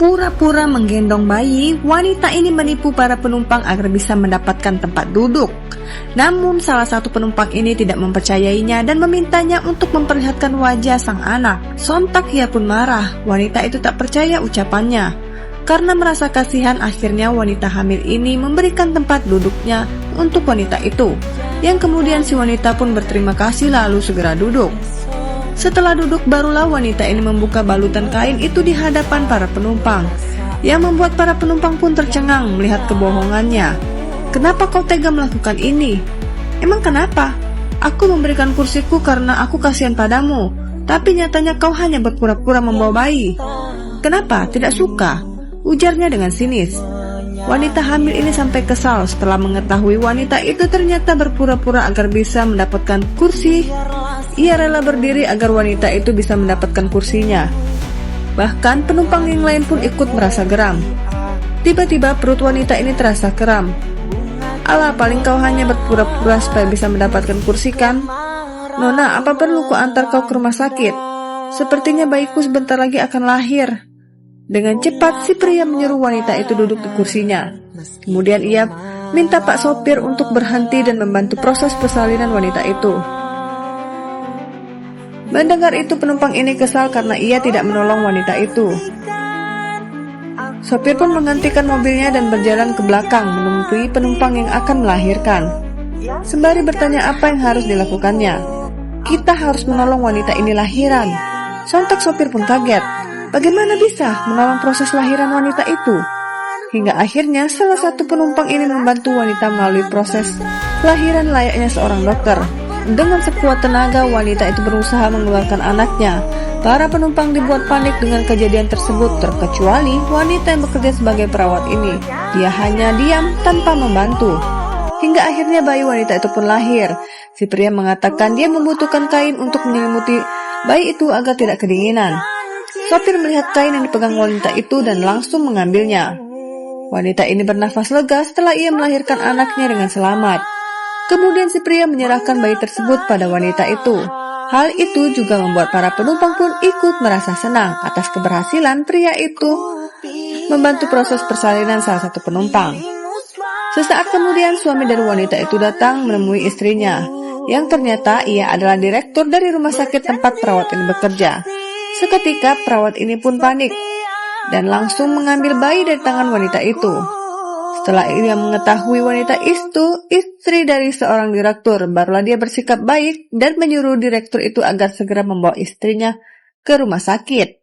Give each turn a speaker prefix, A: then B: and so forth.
A: Pura-pura menggendong bayi, wanita ini menipu para penumpang agar bisa mendapatkan tempat duduk. Namun salah satu penumpang ini tidak mempercayainya dan memintanya untuk memperlihatkan wajah sang anak. Sontak ia pun marah, wanita itu tak percaya ucapannya. Karena merasa kasihan, akhirnya wanita hamil ini memberikan tempat duduknya untuk wanita itu. Yang kemudian si wanita pun berterima kasih lalu segera duduk. Setelah duduk, barulah wanita ini membuka balutan kain itu di hadapan para penumpang, yang membuat para penumpang pun tercengang melihat kebohongannya. Kenapa kau tega melakukan ini? Emang kenapa? Aku memberikan kursiku karena aku kasihan padamu, tapi nyatanya kau hanya berpura-pura membawa bayi. Kenapa? Tidak suka? Ujarnya dengan sinis. Wanita hamil ini sampai kesal setelah mengetahui wanita itu ternyata berpura-pura agar bisa mendapatkan kursi. Ia rela berdiri agar wanita itu bisa mendapatkan kursinya. Bahkan penumpang yang lain pun ikut merasa geram. Tiba-tiba perut wanita ini terasa kram. Alah, paling kau hanya berpura-pura supaya bisa mendapatkan kursi kan? Nona, apa perlu ku antar kau ke rumah sakit? Sepertinya bayiku sebentar lagi akan lahir. Dengan cepat si pria menyuruh wanita itu duduk di kursinya. Kemudian ia minta Pak sopir untuk berhenti dan membantu proses persalinan wanita itu. Mendengar itu penumpang ini kesal karena ia tidak menolong wanita itu. Sopir pun menghentikan mobilnya dan berjalan ke belakang menemui penumpang yang akan melahirkan. Sembari bertanya apa yang harus dilakukannya. Kita harus menolong wanita ini lahiran. Sontak sopir pun kaget. Bagaimana bisa menolong proses lahiran wanita itu? Hingga akhirnya salah satu penumpang ini membantu wanita melalui proses lahiran layaknya seorang dokter. Dengan sekuat tenaga, wanita itu berusaha mengeluarkan anaknya. Para penumpang dibuat panik dengan kejadian tersebut, terkecuali wanita yang bekerja sebagai perawat ini. Dia hanya diam tanpa membantu. Hingga akhirnya bayi wanita itu pun lahir. Si pria mengatakan dia membutuhkan kain untuk menyelimuti bayi itu agar tidak kedinginan. Sopir melihat kain yang dipegang wanita itu dan langsung mengambilnya. Wanita ini bernafas lega setelah ia melahirkan anaknya dengan selamat. Kemudian si pria menyerahkan bayi tersebut pada wanita itu. Hal itu juga membuat para penumpang pun ikut merasa senang atas keberhasilan pria itu membantu proses persalinan salah satu penumpang. Sesaat kemudian suami dari wanita itu datang menemui istrinya, yang ternyata ia adalah direktur dari rumah sakit tempat perawat ini bekerja. Seketika perawat ini pun panik dan langsung mengambil bayi dari tangan wanita itu. Setelah ia mengetahui wanita itu istri dari seorang direktur, barulah dia bersikap baik dan menyuruh direktur itu agar segera membawa istrinya ke rumah sakit.